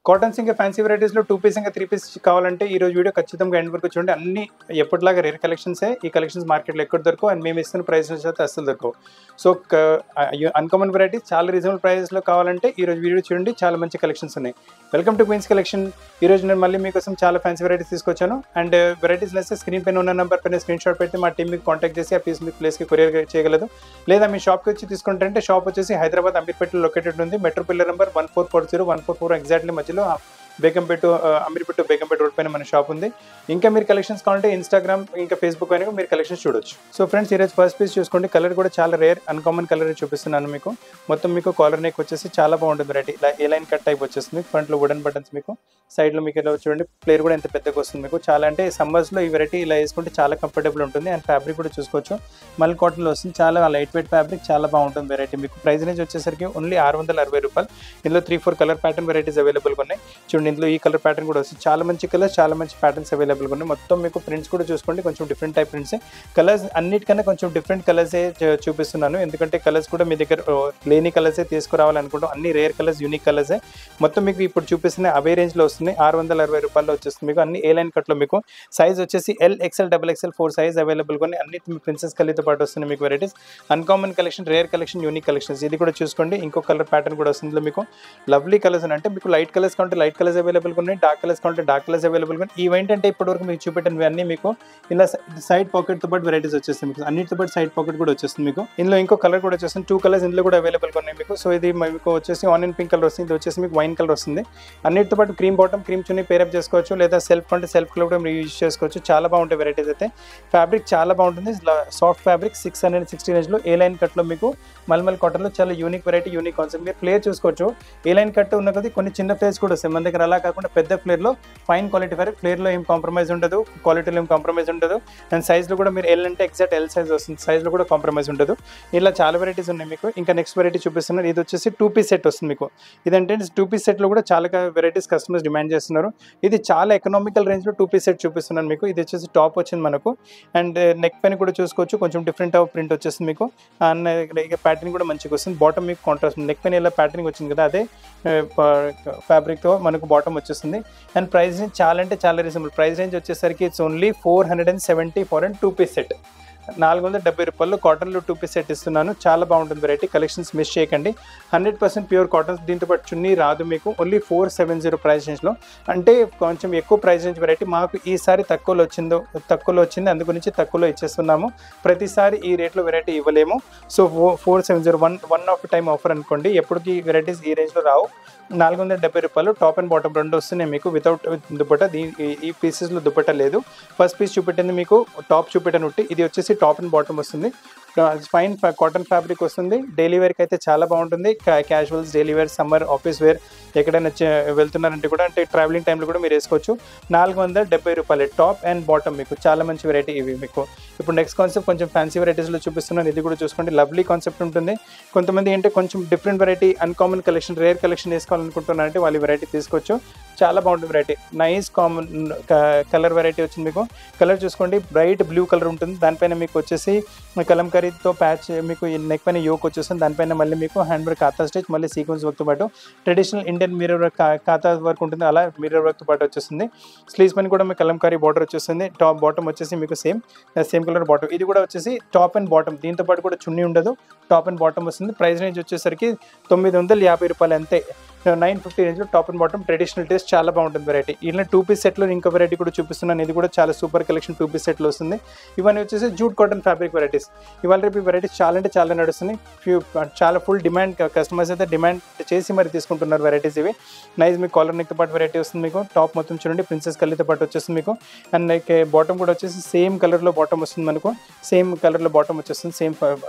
Cottons ఇంకా fancy వెరైటీస్లో 2 piece ఇంకా 3 piece కావాలంటే ఈ రోజు వీడియో ఖచ్చితంగా ఎండ్ వరకు చూడండి. అన్ని ఎప్పటిలాగా రేర్ కలెక్షన్సే. ఈ కలెక్షన్స్ మార్కెట్లో ఎక్కడ దొరకవు అండ్ మేము ఇస్తున్న ప్రైసెస్ అయితే అస్సలు దొరకవు. సో అన్కామన్ వెరైటీస్ చాలా రీజనబుల్ ప్రైసెస్లో కావాలంటే ఈ రోజు వీడియో చూడండి, చాలా మంచి కలెక్షన్స్ ఉన్నాయి. Welcome to Queens collection. ఈ రోజు నేను మళ్ళీ మీకోసం చాలా ఫ్యాన్సీ వెరైటీస్ తీసుకొచ్చాను. అండ్ వెరైటీస్ నచ్చితే స్క్రీన్ పైన ఉన్న నెంబర్ పైన స్క్రీన్ షాట్ పెట్టి మా టీం మీకు కాంటాక్ట్ చేసి ఆ పీస్ మీ ప్లేస్కి కొరియర్ చేయగలదు. లేదా మీ షాప్కి వచ్చి తీసుకుంటే షాప్ వచ్చేసి హైదరాబాద్ అంబీర్పేటలో లొకేటెడ్ ఉంది. మెట్రో పిల్లర్ నెంబర్ 1440144 ఎగ్జాక్ట్లీ మధ్యలో బేగంపేట అమీర్పేట బేగంపేట రోడ్ పైన మన షాప్ ఉంది. ఇంకా మీరు కలెక్షన్స్ కావాలంటే ఇన్స్టాగ్రామ్ ఇంకా ఫేస్బుక్ పైన మీరు కలెక్షన్స్ చూడొచ్చు. సో ఫ్రెండ్స్, ఈరోజు ఫస్ట్ పీస్ చూసుకోండి. కలర్ కూడా చాలా రేర్ అన్కామన్ కలర్ చూపిస్తున్నాను మీకు. మొత్తం మీకు కాలర్ నెక్ వచ్చేసి చాలా బాగుంటుంది వెరైటీ. ఇలా ఏ లైన్ కట్ టైప్ వచ్చేస్తుంది. ఫ్రంట్లో వుడెన్ బటన్స్ మీకు, సైడ్లో మీకు ఇలా చూడండి ప్లేయర్ కూడా ఎంత పెద్దగా వస్తుంది మీకు. చాలా అంటే సమ్మర్స్లో ఈ వెరైటీ ఇలా వేసుకుంటే చాలా కంఫర్టబుల్ ఉంటుంది. అండ్ ఫ్యాబ్రిక్ కూడా చూసుకోవచ్చు, మల్ కాటన్లో వస్తుంది. చాలా లైట్ వెయిట్ ఫ్యాబ్రిక్, చాలా బాగుంటుంది వెరైటీ. మీకు ప్రైస్ రేంజ్ వచ్చేసరికి ఓన్లీ 660 రూపాయలు. ఇందులో 3-4 కలర్ ప్యాటర్న్ వెరైటీస్ అవైలబుల్గా ఉన్నాయి. చూడండి, ఇందులో ఈ కలర్ ప్యాటర్న్ కూడా వస్తుంది. చాలా మంచి కలర్స్, చాలా మంచి ప్యాటర్న్స్ అవైలబుల్గా ఉన్నాయి. మొత్తం మీకు ప్రింట్స్ కూడా చూసుకోండి, కొంచెం డిఫరెంట్ టైప్ ప్రింట్స్. కలర్స్ అన్నిటికన్నా కొంచెం డిఫరెంట్ కలర్సే చూపిస్తున్నాను, ఎందుకంటే కలర్స్ కూడా మీ దగ్గర లేని కలర్సే తీసుకురావాలనుకుంటాం. అన్ని రేర్ కలర్స్, యూనిక్ కలర్సే. మొత్తం మీకు ఇప్పుడు చూపిస్తున్న అవే రేంజ్లో వస్తుంది. 660 రూపాయల్లో వచ్చేస్తుంది మీకు. అన్ని ఏ లైన్ కట్లో మీకు సైజ్ వచ్చేసి ఎల్, ఎక్స్ఎల్, XXL 4 సైజ్ అవైలబుల్గా ఉన్నాయి. అన్ని ప్రిన్సెస్ కలీతో పాటు వస్తున్నాయి మీకు varieties. Uncommon collection, rare collection, unique collections. ఇది కూడా చూసుకోండి, ఇంకో కలర్ ప్యాటర్న్ కూడా వస్తుంది మీకు. లవ్లీ కలర్స్ అంటే మీకు లైట్ కలర్స్ కావాలంటే లైట్ కలర్స్ అవైలబుల్గా ఉన్నాయి, డార్క్ కలర్స్ కావాలంటే డార్క్ కలర్స్ అవైలబుల్గా ఉన్నాయి. ఇవేంటంటే ఇప్పటివరకు మీకు చూపెట్టినవి అన్నీ మీకు ఇలా సైడ్ పాకెట్తో పాటు వెరైటీస్ వచ్చేస్తుంది మీకు. అన్నిటితో పాటు సైడ్ పాకెట్ కూడా వచ్చేస్తుంది మీకు. ఇందులో ఇంకో కలర్ కూడా వచ్చేస్తుంది. 2 కలర్స్ ఇందులో కూడా అవైలబుల్గా ఉన్నాయి మీకు. సో ఇది మీకు వచ్చేసి ఆనియన్ పింక్ కలర్ వస్తుంది, ఇది వచ్చేసి మీకు వైన్ కలర్ వస్తుంది. అన్నిటితో పాటు క్రీమ్ బాటమ్, క్రీమ్ చున్నీ పేరప్ చేసుకోవచ్చు, లేదా సెల్ఫ్ అంటే సెల్ఫ్ కలర్ కూడా మీరు యూజ్ చేసుకోవచ్చు. చాలా బాగుంటాయి వెరైటీస్ అయితే. ఫ్యాబ్రిక్ చాలా బాగుంటుంది, సాఫ్ట్ ఫ్యాబ్రిక్. 660 రేంజ్లో ఏ లైన్ కట్లో మీకు మల్మల్ కాటన్లో చాలా యూనిక్ వెరైటీ, యూనిక్ కాన్సెప్ట్. మీరు ఫ్లేర్ చూసుకోవచ్చు, ఏ లైన్ కట్ ఉన్న కొద్ది కొన్ని చిన్న ఫ్లేర్స్ కూడా వస్తాయి మన దగ్గర. అలా కాకుండా పెద్ద ఫ్లేర్లో ఫైన్ క్వాలిటీ ఫ్యాబ్రిక్. ఫ్లేర్లో ఏం కాంప్రమైజ్ ఉండదు, క్వాలిటీలో ఏం కాంప్రమైజ్ ఉండదు. అండ్ సైజ్లో కూడా మీరు ఎల్ అంటే ఎగ్జాక్ట్ ఎల్ సైజ్ వస్తుంది, సైజ్లో కూడా కాంప్రమైజ్ ఉండదు. ఇలా చాలా వెరైటీస్ ఉన్నాయి మీకు. ఇంకా నెక్స్ట్ వెరైటీ చూపిస్తున్నారు. ఇది వచ్చేసి 2 పీస్ సెట్ వస్తుంది మీకు. ఇదంటే 2 పీస్ సెట్లో కూడా చాలా వెరైటీస్ కస్టమర్స్ డిమాండ్ చేస్తున్నారు. ఇది చాలా ఎకనామికల్ రేంజ్లో 2 పీస్ సెట్ చూపిస్తున్నాను మీకు. ఇది వచ్చేసి టాప్ వచ్చింది మనకు, అండ్ నెక్ పైన కూడా చూసుకోవచ్చు, కొంచెం డిఫరెంట్ ప్రింట్ వచ్చేస్తుంది మీకు. అండ్ ప్యాటర్న్ కూడా మంచిగా వస్తుంది. బాటమ్ మీకు కాంట్రాస్ట్, నెక్ పైన ఇలా ప్యాటర్నింగ్ వచ్చింది కదా, అదే ఫ్యాబ్రిక్తో మనకు బాటమ్ వచ్చేస్తుంది. అండ్ ప్రైస్ రేంజ్ చాలా అంటే చాలా రీజనబుల్. ప్రైస్ రేంజ్ వచ్చేసరికి it's only 470 for and 2 piece set. 470 రూపాయలు కాటన్లో 2 పీస్ సెట్ ఇస్తున్నాను. చాలా బాగుంటుంది వెరైటీ. కలెక్షన్స్ మిస్ చేయకండి. 100% ప్యూర్ కాటన్స్. దీంతో పాటు చున్నీ రాదు మీకు. ఓన్లీ 470 ప్రైస్ రేంజ్లో. అంటే కొంచెం ఎక్కువ ప్రైస్ రేంజ్ వెరైటీ. మాకు ఈసారి తక్కువలో వచ్చింది, అందు గురించి తక్కువలో ఇచ్చేస్తున్నాము. ప్రతిసారి ఈ రేట్లో వెరైటీ ఇవ్వలేము. So 470 one of time offer అనుకోండి. ఎప్పటికీ వెరైటీస్ ఈ రేంజ్లో రావు. 470 రూపాయలు. టాప్ అండ్ బాటమ్ రెండు వస్తున్నాయి మీకు వితౌట్ దుపట్టా. ఈ పీసెస్లో దుపట్టా లేదు. ఫస్ట్ పీస్ చూపెట్టింది మీకు టాప్ చూపెట్టాను. ఇది వచ్చేసి టాప్ అండ్ బాటమ్ వస్తుంది. ఫైన్ కాటన్ ఫ్యాబ్రిక్ వస్తుంది. డైలీ వేర్కి అయితే చాలా బాగుంటుంది. Casuals, daily wear, summer, office wear, ఎక్కడైనా వెళ్తున్నారంటే కూడా, అంటే ట్రావెలింగ్ టైంలో కూడా మీరు వేసుకోవచ్చు. 470 రూపాయలు టాప్ అండ్ బాటమ్ మీకు. చాలా మంచి వెరైటీ ఇవి మీకు. ఇప్పుడు నెక్స్ట్ కాన్సెప్ట్ కొంచెం ఫ్యాన్సీ వెరైటీస్లో చూపిస్తున్నాను. ఇది కూడా చూసుకోండి, లవ్లీ కాన్సెప్ట్ ఉంటుంది. కొంతమంది ఏంటంటే కొంచెం different variety, uncommon collection, rare collection వేసుకోవాలనుకుంటున్నారంటే వాళ్ళు వెరైటీ తీసుకోవచ్చు. చాలా బాగుంటుంది variety. Nice common colour variety వచ్చింది మీకు. కలర్ చూసుకోండి, బ్రైట్ బ్లూ కలర్ ఉంటుంది. దానిపైన మీకు వచ్చేసి కలంకారీతో ప్యాచ్ మీకు నెక్ పైన యోక్ వచ్చేస్తుంది. దానిపైన మళ్ళీ మీకు హ్యాండ్ వర్క్, కాతా స్టిచ్, మళ్ళీ సీక్వెన్స్ వర్క్తో పాటు ట్రెడిషనల్ ఇండియన్ మిర్రర్ వర్క్, కాతా వర్క్ ఉంటుంది. అలా మిర్రర్ వర్క్తో పాటు వచ్చేస్తుంది. స్లీవ్స్ పైన కూడా మీకు కలంకారీ బార్డర్ వచ్చేస్తుంది. టాప్ బాటమ్ వచ్చేసి మీకు సేమ్ కలర్ బాటమ్. ఇది కూడా వచ్చేసి టాప్ అండ్ బాటమ్. దీంతో పాటు కూడా చున్నీ ఉండదు, టాప్ అండ్ బాటమ్ వస్తుంది. ప్రైస్ రేంజ్ వచ్చేసరికి 950 రూపాయలు అంతే. 950 రేంజ్లో top and bottom traditional taste. చాలా బాగుంటుంది వెరైటీ. ఇలా 2 పీస్ సెట్లో ఇంకో వెరైటీ కూడా చూపిస్తున్నాను. ఇది కూడా చాలా సూపర్ కలెక్షన్. 2 పీస్ సెట్లో వస్తుంది. ఇవన్నీ వచ్చేసి జూట్ కాటన్ ఫ్యాబ్రిక్ వెరైటీస్. ఇవాళ రేపు వెరైటీస్ చాలా అంటే చాలా నడుస్తున్నాయి. చాలా ఫుల్ డిమాండ్, కస్టమర్స్ అయితే డిమాండ్ చేసి మరి తీసుకుంటున్నారు వెరైటీస్ ఇవి. నైస్ మీకు కాలర్ నెక్తో పాటు వెరైటీ వస్తుంది మీకు. టాప్ మొత్తం చూడండి ప్రిన్సెస్ కల్లీతో పాటు వచ్చేస్తుంది మీకు. అండ్ నెక్ బాటమ్ కూడా వచ్చేసి సేమ్ కలర్లో బాటమ్ వస్తుంది మనకు. సేమ్ కలర్లో బాటమ్ వచ్చేస్తుంది, సేమ్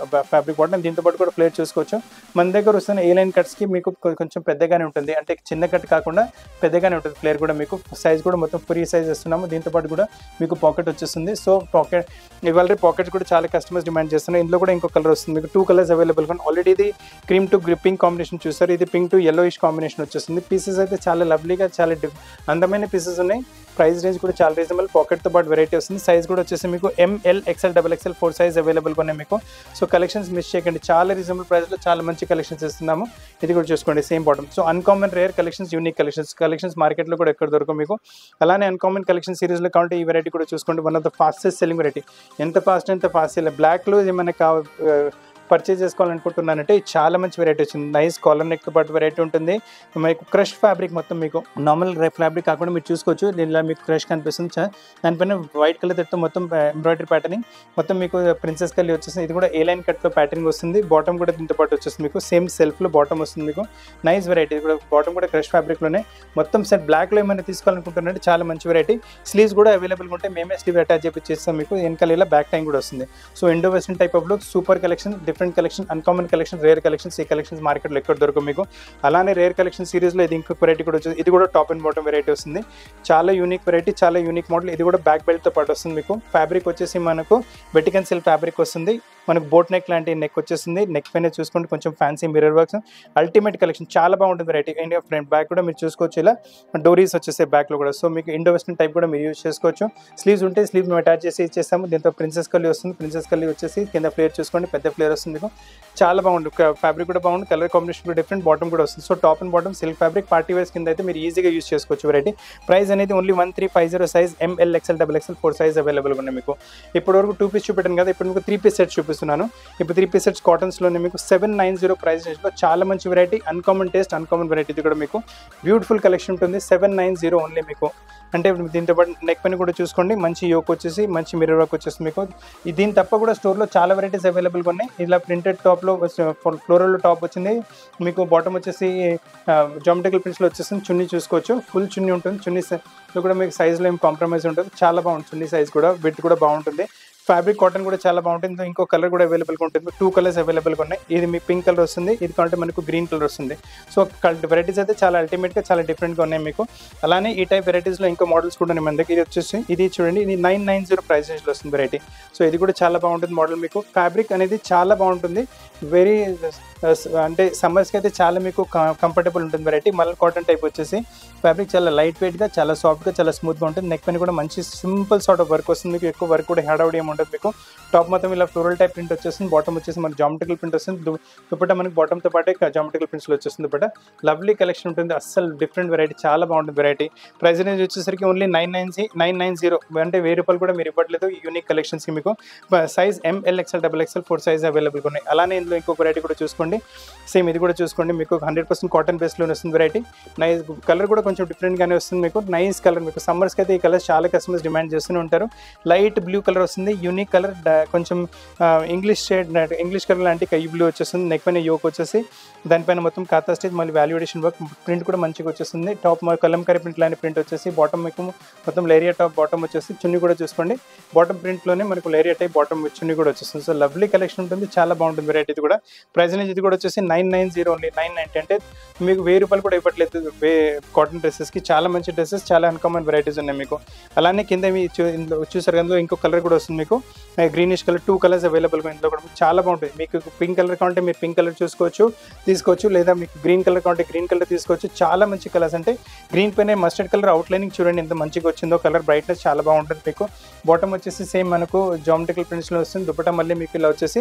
ఫ్యాబ్రిక్ బాటమ్. దీంతో పాటు కూడా ప్లేట్ చూసుకోవచ్చు. మన దగ్గర వస్తున్న ఏ లైన్ కట్స్కి మీకు కొంచెం పెద్దగానే ఉంటుంది, అంటే చిన్న కట్ కాకుండా పెద్దగానే ఉంటుంది. ఫ్లేర్ కూడా మీకు సైజ్ కూడా మొత్తం ఫ్రీ సైజ్ ఇస్తున్నాము. దీంతో పాటు కూడా మీకు పాకెట్ వచ్చేస్తుంది. సో పాకెట్ ఇవాళ పాకెట్స్ కూడా చాలా కస్టమర్స్ డిమాండ్ చేస్తున్నారు. ఇందులో కూడా ఇంకో కలర్ వస్తుంది మీకు. 2 కలర్స్ అవైలబుల్గా. ఆల్రెడీ ఇది క్రీమ్ టు పింక్ కాంబినేషన్ చూస్తారు. ఇది పింక్ టు yellowish కాంబినేషన్ వచ్చేస్తుంది. పీసెస్ అయితే చాలా లవ్లీగా, చాలా అందమైన పీసెస్ ఉన్నాయి. ప్రైస్ రేంజ్ కూడా చాలా రీజనబుల్, పాకెట్తో పాటు వెరైటీ వస్తుంది. సైజ్ కూడా వచ్చేసి మీకు ML, XL, XXL 4 సైజ్ అవైలబుల్గా ఉన్నాయి మీకు. సో కలెక్షన్స్ మిస్ చేయకండి, చాలా రీజనబుల్ ప్రైస్లో చాలా మంచి కలెక్షన్స్ ఇస్తున్నాము. ఇది కూడా చూసుకోండి, same bottom. So uncommon rare collections, unique collections మార్కెట్లో కూడా ఎక్కడ దొరకవు మీకు. అలానే అన్కామన్ కలెక్షన్ సిరీస్లో కావాలంటే ఈ వెరైటీ కూడా చూసుకోండి, one of the fastest selling variety. ఎంత ఫాస్ట్ సెల్ బ్లాక్లో ఏమైనా పర్చేజ్ చేసుకోవాలనుకుంటున్నానంటే చాలా మంచి వెరైటీ వచ్చింది. నైస్ కాలర్ నెక్ పాటు వెరైటీ ఉంటుంది మీకు. క్రష్ ఫ్యాబ్రిక్ మొత్తం మీకు నార్మల్ ఫ్యాబ్రిక్ కాకుండా మీరు చూసుకోవచ్చు, దీనిలో మీకు క్రష్ కనిపిస్తుంది. దానిపైన వైట్ కలర్ తో మొత్తం ఎంబ్రాయిడరీ ప్యాటర్నింగ్ మొత్తం మీకు ప్రిన్సెస్ కలర్ వచ్చేస్తుంది. ఇది కూడా ఏ లైన్ కట్తో ప్యాటర్నింగ్ వస్తుంది. బాటమ్ కూడా దీంతో పాటు వచ్చేస్తుంది మీకు, సేమ్ సెల్ఫ్లో బాటమ్ వస్తుంది మీకు. Nice variety. ఇది కూడా బాటమ్ కూడా క్రష్ ఫ్యాబ్రిక్లోనే మొత్తం సెట్. బ్లాక్లో ఏమైనా తీసుకోవాలనుకుంటున్నారంటే చాలా మంచి వెరైటీ. స్లీవ్స్ కూడా అవైలబుల్గా ఉంటాయి, మేమే స్లీవ్ అటాచ్ చేస్తాం మీకు. వెనకాల ఇలా బ్యాక్ టైం కూడా వస్తుంది. So Indo western type of look, super collection, different collection, uncommon collection, rare collections. ఈ కలెక్షన్స్ మార్కెట్లో ఎక్కడ దొరకవు మీకు. అలానే రేర్ కలెక్షన్ సిరీస్లో ఇది ఇంకొక వెరైటీ కూడా వచ్చింది. ఇది కూడా టాప్ అండ్ బాటమ్ వెరైటీ వస్తుంది. చాలా యూనిక్ వెరైటీ, చాలా యూనిక్ మోడల్. ఇది కూడా బ్యాక్ బెల్ట్తో పాటు వస్తుంది మీకు. ఫ్యాబ్రిక్ వచ్చేసి మనకు వెటికన్ సిల్క్ ఫ్యాబ్రిక్ వస్తుంది. మనకు బోట్ నెక్ లాంటి నెక్ వచ్చేస్తుంది. నెక్ పైన చూసుకుంటే కొంచెం fancy mirror works, ultimate collection, చాలా బాగుంటుంది వెరైటీ. ఇండియా ఫ్రంట్ బ్యాక్ కూడా మీరు చూసుకోవచ్చు, ఇలా డోరీస్ వచ్చేసాయి బ్యాక్లో కూడా. సో మీకు ఇండో వెస్టర్న్ టైప్ కూడా మీరు యూజ్ చేసుకోవచ్చు. స్లీవ్స్ ఉంటే స్లీవ్ మేము అటాచ్ చేసి ఇచ్చేస్తాము. దీంతో ప్రిన్సెస్ కల్లీ వస్తుంది. ప్రిన్సెస్ కల్లీ వచ్చేసి కింద ఫ్లేర్ చూసుకోండి, పెద్ద ఫ్లేర్ వస్తుంది మీకు. చాలా బాగుంటుంది, ఫ్యాబ్రిక్ కూడా బాగుంది, కలర్ కాంబినేషన్ కూడా డిఫరెంట్, బాటమ్ కూడా వస్తుంది. So top and bottom silk fabric, party wears కింద అయితే మీరు ఈజీగా యూజ్ చేసుకోవచ్చు వెరైటీ. ప్రైస్ అనేది only 1350 size, ML, XL, XXL 4 size అవైలబుల్గా ఉన్నాయి మీకు. ఇప్పటి వరకు 2 పీస్ చూపెట్టాను కదా, ఇప్పుడు మీకు 3 పీస్ సెట్స్ చూపిస్తున్నాను. ఇప్పుడు 3 పీస్ సెట్స్ కాటన్స్లోనే మీకు 790 ప్రైస్ రేంజ్లో చాలా మంచి variety, uncommon taste, uncommon variety. ఇది కూడా మీకు బ్యూటిఫుల్ కలెక్షన్ ఉంటుంది. 790 ఓన్లీ మీకు. అంటే దీంతో పాటు నెక్ పైన కూడా చూసుకోండి, మంచి యోక్ వచ్చేసి మంచి మిర్రర్ వర్క్ వచ్చేసి మీకు. దీని తప్ప కూడా స్టోర్లో చాలా వెరైటీస్ అవైలబుల్గా ఉన్నాయి. ఇలా ప్రింటెడ్ టాప్లో ఫ్లోరల్ టాప్ వచ్చింది మీకు. బాటమ్ వచ్చేసి జామెట్రికల్ ప్రింట్స్లో వచ్చేసింది. చున్నీ చూసుకోవచ్చు, ఫుల్ చున్నీ ఉంటుంది. చున్నీలో కూడా మీకు సైజ్లో ఏం కాంప్రమైజ్ ఉంటుంది, చాలా బాగుంటుంది. చున్నీ సైజ్ కూడా, విడ్త్ కూడా బాగుంటుంది. ఫ్యాబ్రిక్ కాటన్ కూడా చాలా బాగుంటుంది. ఇంకో కలర్ కూడా అవైలబుల్గా ఉంటుంది. 2 కలర్స్ అవైలబుల్గా ఉన్నాయి. ఇది మీ పింక్ కలర్ వస్తుంది, ఇది కావాలంటే మనకు గ్రీన్ కలర్ వస్తుంది. సో వెరైటీస్ అయితే చాలా అల్టిమేట్గా, చాలా డిఫరెంట్గా ఉన్నాయి మీకు. అలానే ఈ టైప్ వెరైటీస్లో ఇంకో మోడల్స్ కూడా ఉన్నాయి మన దగ్గర. ఇది వచ్చేసి ఇది చూడండి, ఇది 990 ప్రైస్ రేంజ్లో వస్తుంది వెరైటీ. సో ఇది కూడా చాలా బాగుంటుంది మోడల్ మీకు. ఫ్యాబ్రిక్ అనేది చాలా బాగుంటుంది, వెరీ అంటే సమ్మర్స్కి అయితే చాలా మీకు కంఫర్టబుల్ ఉంటుంది వెరైటీ. మళ్ళీ కాటన్ టైప్ వచ్చేసి ఫ్యాబ్రిక్ చాలా లైట్ వెయిట్గా, చాలా సాఫ్ట్గా, చాలా స్మూత్గా ఉంటుంది. నెక్ పైన కూడా మంచి సింపుల్ సార్ట్ ఆఫ్ వర్క్ వస్తుంది మీకు. ఎక్కువ వర్క్ కూడా హడావుడి ఏమి ఉండదు మీకు. టాప్ మొత్తం ఇలా ఫ్లోరల్ టైప్ ప్రింట్ వచ్చేస్తుంది. బాటమ్ వచ్చేసి మనకి జామెట్రికల్ ప్రింట్ వస్తుంది. దుపట్టా మనకి బాటమ్తో పాటే జామెట్రికల్ ప్రింట్స్లో వచ్చేస్తుంది దుపట్టా. లవ్లీ కలెక్షన్ ఉంటుంది, అస్సలు డిఫరెంట్ వెరైటీ, చాలా బాగుంటుంది వెరైటీ. ప్రైస్ రేంజ్ వచ్చేసరికి ఓన్లీ 990, అంటే 1000 రూపాయలు కూడా మీరు ఇవ్వట్లేదు యూనిక్ కలెక్షన్స్కి మీకు. Size ML, XL, XXL 4 size అవైలబుల్గా ఉన్నాయి. అలానే ఇందులో ఇంకొక వెరైటీ కూడా చూసుకోండి, సేమ్ ఇది కూడా చూసుకోండి మీకు. 100% కాటన్ బేస్లోనే వస్తుంది వెరైటీ. నైస్ కలర్ కూడా కొంచెం డిఫరెంట్గానే వస్తుంది మీకు. నైస్ కలర్ మీకు. సమ్మర్స్కి అయితే ఈ కలర్స్ చాలా కస్టమర్స్ డిమాండ్ చేస్తూనే ఉంటారు. లైట్ బ్లూ కలర్ వస్తుంది, యూనిక్ కలర్, కొంచెం ఇంగ్లీష్ కలర్ లాంటి కై బ్లూ వచ్చేస్తుంది. నెక్ పైన యోక్ వచ్చేసి దానిపైన మొత్తం కాతా స్టేజ్, మళ్ళీ వాల్యుయేషన్ వర్క్, ప్రింట్ కూడా మంచిగా వచ్చేస్తుంది. టాప్ కలంకారీ ప్రింట్ లాంటి ప్రింట్ వచ్చేసి, బాటమ్ మీకు మొత్తం లేరియా టాప్ బాటమ్ వచ్చేసి. చున్నీ కూడా చూసుకోండి, బాటమ్ ప్రింట్లోనే మనకు లేరియా టైప్ బాటమ్ చున్నీ కూడా వచ్చేస్తుంది. సో లవ్లీ కలెక్షన్ ఉంటుంది, చాలా బాగుంటుంది వెరైటీ. ఇది కూడా ప్రైస్ అనేది ఇది కూడా వచ్చేసి 990 ఓన్లీ. 990 అంటే మీకు 1000 రూపాయలు కూడా ఇవ్వట్లేదు కాటన్ డ్రెస్సెస్కి. చాలా మంచి డ్రెస్సెస్, చాలా అన్కామన్ వెరైటీస్ ఉన్నాయి మీకు. అలానే కింద మీ చూసారు అందులో ఇంకో కలర్ కూడా వస్తుంది మీకు, గ్రీనిష్ కలర్. 2 కలర్స్ అవైలబుల్గా ఇందులో కూడా చాలా బాగుంటుంది. మీకు పింక్ కలర్ కావాలంటే మీరు పింక్ కలర్ తీసుకోవచ్చు, లేదా మీకు గ్రీన్ కలర్ కావాలంటే గ్రీన్ కలర్ తీసుకోవచ్చు. చాలా మంచి కలర్స్, అంటే గ్రీన్ పైన మస్టర్డ్ కలర్ అవుట్లైనింగ్ చూడండి ఎంత మంచిగా వచ్చిందో. కలర్ బ్రైట్నెస్ చాలా బాగుంటుంది మీకు. బాటమ్ వచ్చేసి సేమ్ మనకు జామెట్రికల్ ప్రింట్స్లో వస్తుంది. దుపట్టా మళ్ళీ మీకు ఇలా వచ్చేసి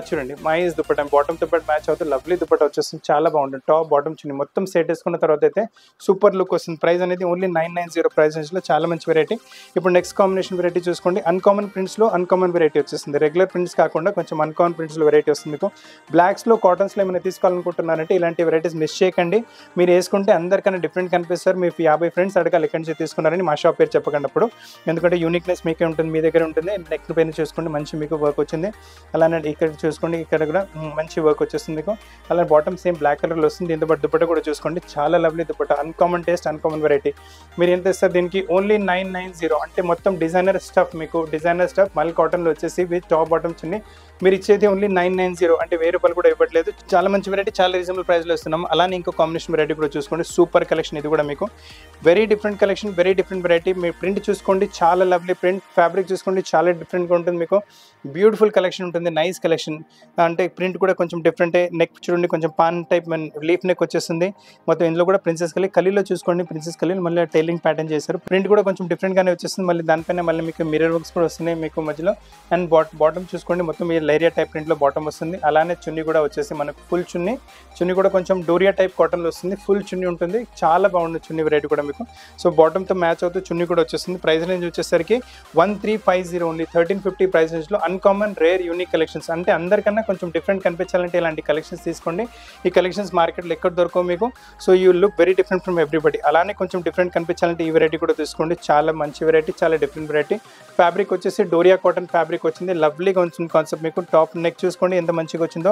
చూడండి, మైస్ దుపట్టా, బాటమ్తో పాటు మ్యాచ్ అవుతుంది. లవ్లీ దుపట్టా వచ్చేస్తుంది, చాలా బాగుంటుంది. టాప్ బాటమ్ చున్నీ మొత్తం సెట్ వేసుకున్న తర్వాత అయితే సూపర్ లుక్ వస్తుంది. ప్రైస్ అనేది ఓన్లీ 990 ప్రైస్ రేంజ్లో చాలా మంచి వెరైటీ. ఇప్పుడు నెక్స్ట్ కాంబినేషన్ వెరైటీ చూసుకోండి. అన్కామన్ ప్రింట్స్లో అన్కామన్ వెరైటీ వచ్చేస్తుంది. రెగ్యులర్ ప్రింట్స్ కాకుండా కొంచెం అన్కామన్ ప్రింట్స్లో వెరైటీ వస్తుంది మీకు. బ్లాక్స్లో కాటన్స్లో ఏమైనా తీసుకోవాలనుకుంటున్నారంటే ఇలాంటి వెరైటీస్ మిస్ చేయకండి. మీరు వేసుకుంటే అందరికన్నా డిఫరెంట్ కనిపిస్తారు. మీ 50 ఫ్రెండ్స్ అడగాలి ఎక్కడి నుంచి తీసుకున్నారని, మా షాప్ పేరు చెప్పకండి అప్పుడు, ఎందుకంటే యూనిక్నెస్ మీకే ఉంటుంది, మీ దగ్గర ఉంటుంది. నెక్ పైన చూసుకోండి, మంచి మీకు వర్క్ వచ్చింది. అలానే ఇక్కడ చూసుకోండి, ఇక్కడ కూడా మంచి వర్క్ వచ్చేస్తుంది మీకు. అలానే బాటమ్ సేమ్ బ్లాక్ కలర్లో వస్తుంది. దీంతో పాటు దుపట్టా కూడా చూసుకోండి, చాలా lovely dupatta, uncommon taste, uncommon variety. మీరు ఎంత ఇస్తారు దీనికి? ఓన్లీ 990. అంటే మొత్తం డిజైనర్ స్టఫ్ మీకు, డిజైనర్ స్టఫ్ మళ్ళీ కాటన్లో వచ్చేసి విత్ టాప్ బాటమ్ చున్నీ. మీరు ఇచ్చేది ఓన్లీ 990, అంటే 1000 రూపాయలు కూడా ఇవ్వట్లేదు. చాలా మంచి వెరైటీ, చాలా రీజనబుల్ ప్రైస్లో ఇస్తున్నాం. అలానే ఇంకో కాంబినేషన్ వెరైటీ కూడా చూసుకోండి, సూపర్ కలెక్షన్. ఇది కూడా మీకు very different collection, very different variety. మీ ప్రింట్ చూసుకోండి, చాలా లవ్లీ ప్రింట్. ఫ్యాబ్రిక్ చూసుకోండి, చాలా డిఫరెంట్గా ఉంటుంది. మీకు బ్యూటిఫుల్ కలెక్షన్ ఉంటుంది, నైస్ కలెక్షన్. అంటే ప్రింట్ కూడా కొంచెం డిఫరెంటే. నెక్ చూడండి, కొంచెం పాన్ టైప్ లీఫ్ నెక్ వచ్చేస్తుంది. మొత్తం ఇందులో కూడా ప్రిన్సెస్ కలీలో చూసుకోండి, ప్రిన్సెస్ కలీ మళ్ళీ టైలింగ్ ప్యాటర్న్ చేశారు. ప్రింట్ కూడా కొంచెం డిఫరెంట్గానే వచ్చేస్తుంది. మళ్ళీ దానిపైన మళ్ళీ మీకు మిర్రర్ వర్క్స్ కూడా వస్తున్నాయి మీకు మధ్యలో. అండ్ బాటమ్ చూసుకోండి, మొత్తం ఈ లేరియా టైప్ ప్రింట్లో బాటమ్ వస్తుంది. అలానే చున్నీ కూడా వచ్చేసి మనకు ఫుల్ చున్నీ కూడా కొంచెం డోరియా టైప్ కాటన్లో వస్తుంది. ఫుల్ చున్నీ ఉంటుంది, చాలా బాగుంది చున్నీ వెరైటీ కూడా మీకు. సో బాటమ్తో మ్యాచ్ అవుతూ చున్నీ కూడా వచ్చేస్తుంది. ప్రైస్ రేంజ్ వచ్చేసరికి 1350 ఓన్లీ, 1350 ప్రైస్ రేంజ్లో. అన్కామన్ రేర్ యూనిక్ కలెక్షన్స్, అంటే అందరికన్నా కొంచెం డిఫరెంట్ కనిపించాలంటే ఇలాంటి కలెక్షన్స్ తీసుకోండి. ఈ కలెక్షన్స్ మార్కెట్లో ఎక్కడ దొరకవు మీకు. So you look very different from everybody. అలానే కొంచెం డిఫరెంట్ కనిపించాలంటే ఈ వెరైటీ కూడా తీసుకోండి, చాలా మంచి వెరైటీ, చాలా డిఫరెంట్ వెరైటీ. ఫ్యాబ్రిక్ వచ్చేసి డోరియా కాటన్ ఫ్యాబ్రిక్ వచ్చింది, లవ్లీగా ఉంటుంది కాన్సెప్ట్. మీకు టాప్ నెక్ చూసుకోండి ఎంత మంచిగా వచ్చిందో.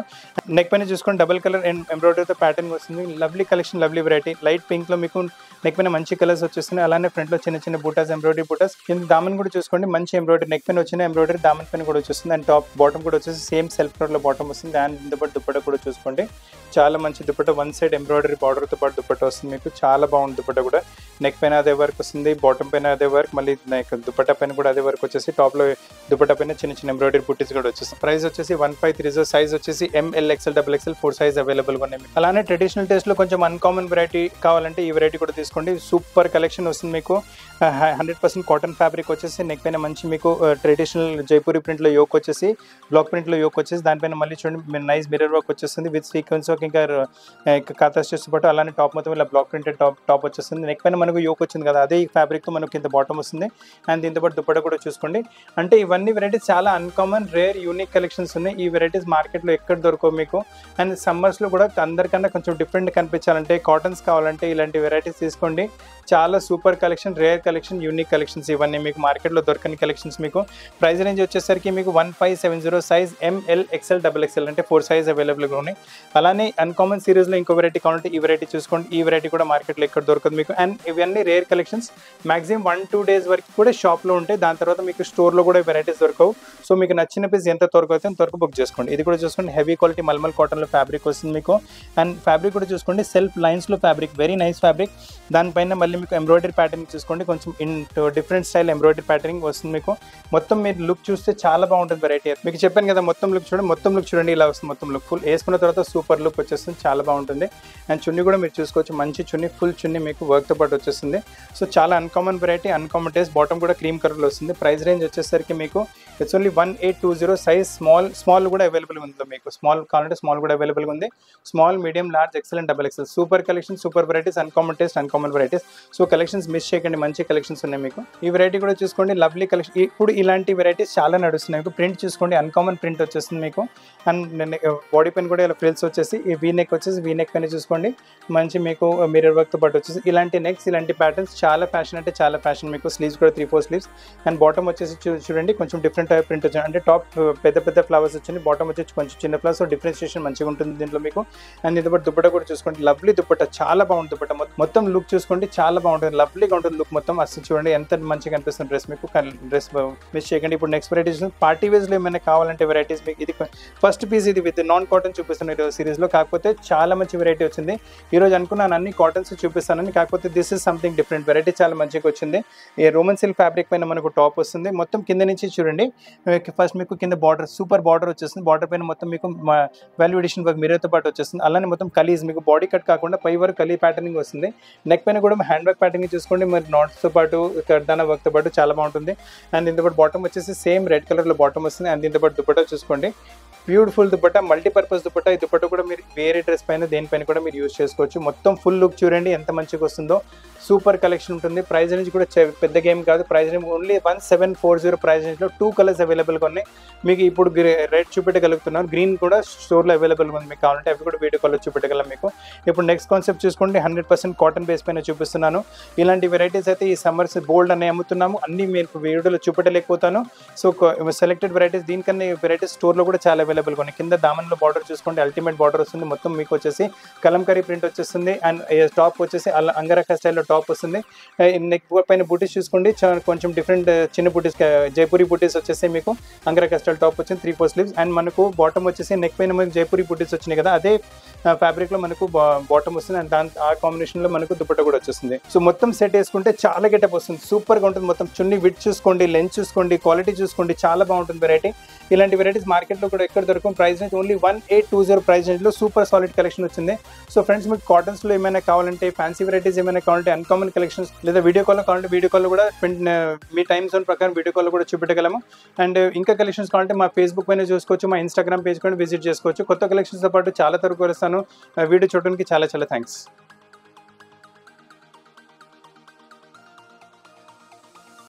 నెక్ పైన చూసుకోండి డబుల్ కలర్ అండ్ ఎంబ్రాయిడరీతో ప్యాటర్న్ వస్తుంది. Lovely collection, lovely variety. Light పింక్లో మీకు నెక్ పైన మంచి కలర్స్ వచ్చేస్తున్నాయి. అలానే ఫ్రంట్లో చిన్న చిన్న బూటాస్, ఎంబ్రాయిడరీ బూటాస్. కింద దామన్ కూడా చూసుకోండి, మంచి ఎంబ్రాయిడరీ. నెక్ పైన వచ్చిన ఎంబ్రాయిడరీ దామన్ పైన కూడా వచ్చేస్తుంది. అండ్ టాప్ బాటమ్ కూడా వచ్చేసి సేమ్ సెల్ఫ్ కలర్లో బాటమ్ వస్తుంది. అండ్ దీంతో పాటు దుప్పట్ట కూడా చూసుకోండి, చాలా మంచి దుప్పట్ట. వన్ సైడ్ ఎంబ్రాయిడరీ బార్డర్తో పాటు దుప్పట్ట వస్తుంది మీకు, చాలా బాగుంది దుప్పట్ట కూడా. నెక్ పైన అదే వర్క్ వస్తుంది, బాటమ్ పైన అదే వర్క్, మళ్ళీ దుప్పట్ట పైన కూడా అదే వర్క్ వచ్చేసి. టాప్లో దుప్పట్ట పైన చిన్న చిన్న ఎంబ్రాయిడరీ బుట్టీస్ కూడా వచ్చేసి. ప్రైస్ వచ్చేసి 1530. సైజ్ వచ్చేసి ML, XL, XXL 4 సైజ్ అవైలబుల్గా ఉన్నాయి. అలానే ట్రెడిషనల్ టేస్ట్లో కొంచెం అన్కామన్ వెరైటీ కావాలంటే ఈ వెరైటీ కూడా తీసుకోండి, సూపర్ కలెక్షన్ వస్తుంది మీకు. 100% కాటన్ ఫ్యాబ్రిక్ వచ్చేసి. నెక్ పైన మంచి మీకు ట్రెడిషనల్ జైపూరి ప్రింట్లో యోక్ వచ్చేసి, బ్లాక్ ప్రింట్లో యోక్ వచ్చేసి. దానిపైన మళ్ళీ చూడండి నైస్ మిర్రర్ వర్క్ వచ్చేస్తుంది విత్ సీక్వెన్స్ వర్క్, ఇంకా కాతా స్టిచ్ పాటు. అలానే టాప్ మొత్తం ఇలా బ్లాక్ ప్రింటెడ్ టాప్ వచ్చేస్తుంది. నెక్ పైన మనకు యోక్ వచ్చింది కదా, అదే ఈ ఫ్యాబ్రిక్తో మనకు కింద బాటమ్ వస్తుంది. అండ్ దీంతో పాటు దుప్పట్ట కూడా చూసుకోండి. అంటే ఇవన్నీ వెరైటీస్ చాలా అన్కామన్ రేర్ యూనిక్ కలెక్షన్స్ ఉన్నాయి. ఈ వెరైటీస్ మార్కెట్లో ఎక్కడ దొరకవు మీకు. అండ్ సమ్మర్స్లో కూడా అందరికన్నా కొంచెం డిఫరెంట్ కనిపించాలంటే, కాటన్స్ కావాలంటే ఇలాంటి వెరైటీస్ తీసుకోండి. చాలా super collection, rare collection, unique collections. ఇవన్నీ మీకు మార్కెట్లో దొరకని కలెక్షన్స్. మీకు ప్రైస్ రేంజ్ వచ్చేసరికి మీకు 1570. సైజ్ ML, XL, XXL, అంటే 4 సైజ్ అవైలబుల్గా ఉన్నాయి. అలానే అన్కామన్ సిరీస్లో ఇంకో వెరైటీ కావాలంటే ఈ వెరైటీ చూసుకోండి. ఈ వెరైటీ కూడా మార్కెట్లో ఎక్కడ దొరకదు మీకు. అండ్ ఇవన్నీ రేర్ కలెక్షన్స్. మాక్సిమం 1-2 డేస్ వరకు కూడా షాప్లో ఉంటాయి, దాని తర్వాత మీకు స్టోర్లో కూడా వెరైటీస్ దొరకవు. సో మీకు నచ్చిన పీస్ ఎంత త్వరగా అయితే అంతవరకు బుక్ చేసుకోండి. ఇది కూడా చూసుకోండి, హెవీ క్వాలిటీ మల్మల్ కాటన్లో ఫ్యాబ్రిక్ వస్తుంది మీకు. అండ్ ఫ్యాబ్రిక్ కూడా చూసుకోండి, సెల్ఫ్ లైన్స్లో ఫ్యాబ్రిక్, వెరీ నైస్ ఫ్యాబ్రిక్. దానిపైన మళ్ళీ మీకు ఎంబ్రాయిడరీ ప్యాటర్న్ చూసుకోండి, కొంచెం డిఫరెంట్ స్టైల్ ఎంబ్రాయిడరీ ప్యాటర్నింగ్ వస్తుంది మీకు. మొత్తం మీరు లుక్ చూస్తే చాలా బాగుంటుంది వెరైటీ. మీకు చెప్పాను కదా, మొత్తం లుక్ చూడండి ఇలా వస్తుంది. మొత్తం లుక్ ఫుల్ వేసుకున్న తర్వాత సూపర్ లుక్ వచ్చేస్తుంది, చాలా బాగుంటుంది. అండ్ చున్నీ కూడా మీరు చూసుకోవచ్చు, మంచి చున్నీ, ఫుల్ చున్నీ మీకు వర్క్తో పాటు వచ్చేస్తుంది. సో చాలా uncommon variety, uncommon taste. Bottom కూడా క్రీమ్ కలర్లో వస్తుంది. ప్రైస్ రేంజ్ వచ్చేసరికి మీకు ఇట్స్ ఓన్లీ 1820. సైజ్ స్మాల్ కూడా అవైలబుల్గా ఉంది మీకు. స్మాల్ కావాలంటే స్మాల్ కూడా అవైలబుల్గా ఉంది. Small, medium, large, XL and XXL. Super collection, super varieties, uncommon taste, uncommon varieties. So collections miss చేయకండి, మంచి కలెక్షన్స్ ఉన్నాయి మీకు. ఈ వెరైటీ కూడా చూసుకోండి, లవ్లీ కలెక్షన్. ఇప్పుడు ఇలాంటి వెరైటీస్ చాలా నడుస్తున్నాయి మీకు. ప్రింట్ చూసుకోండి, అన్కామన్ ప్రింట్ వచ్చేస్తుంది మీకు. అండ్ బాడీ పైన కూడా ఇలా ఫ్రిల్స్ వచ్చేసి, ఈ వీ నెక్ వచ్చేసి, వీ నెక్ పైన చూసుకోండి మంచి మీకు మిర్రర్ వర్క్తో పాటు వచ్చేసి. ఇలాంటి నెక్స్, ఇలాంటి ప్యాటర్న్స్ చాలా ఫ్యాషన్, అంటే చాలా ఫ్యాషన్ మీకు. స్లీవ్స్ కూడా 3-4 స్లీవ్స్. అండ్ బాటమ్ వచ్చేసి చూడండి, కొంచెం డిఫరెంట్ టైప్ ప్రింట్ వచ్చింది. అంటే టాప్ పెద్ద ఫ్లవర్స్ వచ్చింది, బాటమ్ వచ్చేసి కొంచెం చిన్న ఫ్లవర్స్. సో డిఫరెన్షియేషన్ మంచిగా ఉంటుంది దీంట్లో మీకు. అండ్ దీంతో పాటు దుప్పట్ట కూడా చూసుకోండి, లవ్లీ దుప్పట్ట, చాలా బాగుంటుంది దుప్పట్ట. మొత్తం లుక్ చూసుకోండి, చాలా బాగుంటుంది, లవ్లీగా ఉంటుంది లుక్ మొత్తం. అసలు చూడండి ఎంత మంచిగా కనిపిస్తుంది డ్రెస్ మీకు. డ్రెస్ మిస్ చేయకండి. ఇప్పుడు నెక్స్ట్ వెరైటీస్ పార్టీ వేస్లో ఏమైనా కావాలంటే వెరైటీస్ మీకు. ఇది ఫస్ట్ పీస్, ఇది విత్ నాన్ కాటన్ చూపిస్తున్నాను ఈరోజు సిరీస్లో. కాకపోతే చాలా మంచి వెరైటీ వచ్చింది ఈరోజు. అనుకున్నాను అన్ని కాటన్స్ చూపిస్తానని, కాకపోతే this is something different variety, చాలా మంచిగా వచ్చింది. ఈ రోమన్ సిల్క్ ఫ్యాబ్రిక్ పైన మనకు టాప్ వస్తుంది. మొత్తం కింద నుంచి చూడండి, ఫస్ట్ మీకు కింద బార్డర్, సూపర్ బార్డర్ వచ్చేస్తుంది. బార్డర్ పైన మొత్తం మీకు వాల్యూ ఎడిషన్ వర్క్ మిర్రర్తో పాటు వచ్చేస్తుంది. అలానే మొత్తం కలీస్ మీకు, బాడీ కట్ కాకుండా పై వరకు కలీ ప్యాటర్నింగ్ వస్తుంది. నెక్ పైన కూడా హ్యాండ్ వర్క్ ప్యాటర్నింగ్ చూసుకోండి, మరి నాట్స్తో పాటు కర్దానా వర్క్తో పాటు చాలా బాగుంటుంది. అండ్ దీంతో పాటు బాటమ్ వచ్చేసి సేమ్ రెడ్ కలర్లో బాటమ్ వస్తుంది. అండ్ దీంతో పాటు దుపట్టా చూసుకోండి, బ్యూటిఫుల్ దుపట్టా, మల్టీపర్పస్ దుపట్టా. ఈ దుపట్టా కూడా మీరు వేరే డ్రెస్ పైన దేనిపైన కూడా మీరు యూజ్ చేసుకోవచ్చు. మొత్తం ఫుల్ లుక్ చూడండి ఎంత మంచిగా వస్తుందో. సూపర్ కలెక్షన్ ఉంటుంది. ప్రైస్ రేంజ్ కూడా పెద్ద గేమ్ కాదు. ప్రైస్ రేంజ్ ఓన్లీ 1740 ప్రైస్ రేంజ్లో 2 కలర్స్ అవైలబుల్గా ఉన్నాయి మీకు. ఇప్పుడు రెడ్ చూపెట్టగలుగుతున్నారు, గ్రీన్ కూడా స్టోర్లో అవైలబుల్గా ఉంది. మీకు కావాలంటే అవి కూడా వీడియో కాల్లో చూపెట్టగలం మీకు. ఇప్పుడు నెక్స్ట్ కాన్సెప్ట్ చూసుకోండి, 100% కాటన్ బేస్ పైన చూపిస్తున్నాను. ఇలాంటి వెరైటీస్ అయితే ఈ సమ్మర్స్ బోల్డ్ అనే అమ్ముతున్నాము, అన్ని మీకు వీడియోలో చూపెట్టలేకపోతాను. సో సెలెక్టెడ్ వెరైటీస్, దీనికన్నా వెరైటీస్ స్టోర్లో కూడా చాలా అవైలబుల్గా ఉన్నాయి. కింద దామన్లో బార్డర్ చూసుకోండి, అల్టిమేట్ బార్డర్ వస్తుంది. మొత్తం మీకు వచ్చేసి కలంకారీ ప్రింట్ వచ్చేస్తుంది. అండ్ టాప్ వచ్చేసి అంగరఖా స్టైల్లో టాప్ వస్తుంది. నెక్ పైన బూటీస్ చూసుకోండి, కొంచెం డిఫరెంట్ చిన్న బూటీస్, జైపూరి బూటీస్ వచ్చేసి మీకు అంగరఖా స్టైల్ టాప్ వచ్చింది, 3/4 స్లీవ్స్. అండ్ మనకు బాటమ్ వచ్చేసి నెక్ పైన మనకు జైపూరి బూటీస్ వచ్చినాయి కదా, అదే ఫ్యాబ్రిక్లో మనకు బాటమ్ వస్తుంది. అండ్ దాని ఆ కాంబినేషన్లో మనకు దుపట్టా కూడా వచ్చేస్తుంది. సో మొత్తం సెట్ వేసుకుంటే చాలా గెటప్ వస్తుంది, సూపర్గా ఉంటుంది. మొత్తం చున్నీ విడ్ చూసుకోండి, లెంత్ చూసుకోండి, క్వాలిటీ చూసుకోండి, చాలా బాగుంటుంది వెరైటీ. ఇలాంటి వెరైటీస్ మార్కెట్లో కూడా ఎక్కడ దొరకం. ప్రైస్ రేంజ్ ఓన్లీ 1820 ప్రైస్ రేంజ్లో సూపర్ సాలిడ్ కలెక్షన్ వచ్చింది. సో ఫ్రెండ్స్, మీకు కాటన్స్లో ఏమైనా కావాలంటే, ఫ్యాన్సీ వెరైటీస్ ఏమైనా కావాలంటే, అన్కామన్ కలెక్షన్స్ లేదా వీడియో కాల్లో కావాలంటే వీడియో కాల్లో కూడా మీ టైమ్ జోన్ ప్రకారం వీడియో కాల్లో కూడా చూపెట్టగలము. అండ్ ఇంకా కలెక్షన్స్ కావాలంటే మా ఫేస్బుక్ పైన చూసుకోవచ్చు, మా ఇన్స్టాగ్రామ్ పేజ్ కూడా విజిట్ చేసుకోవచ్చు. కొత్త కలెక్షన్స్తో పాటు చాలా తరకు వస్తాను. వీడియో చూడడానికి చాలా చాలా థ్యాంక్స్.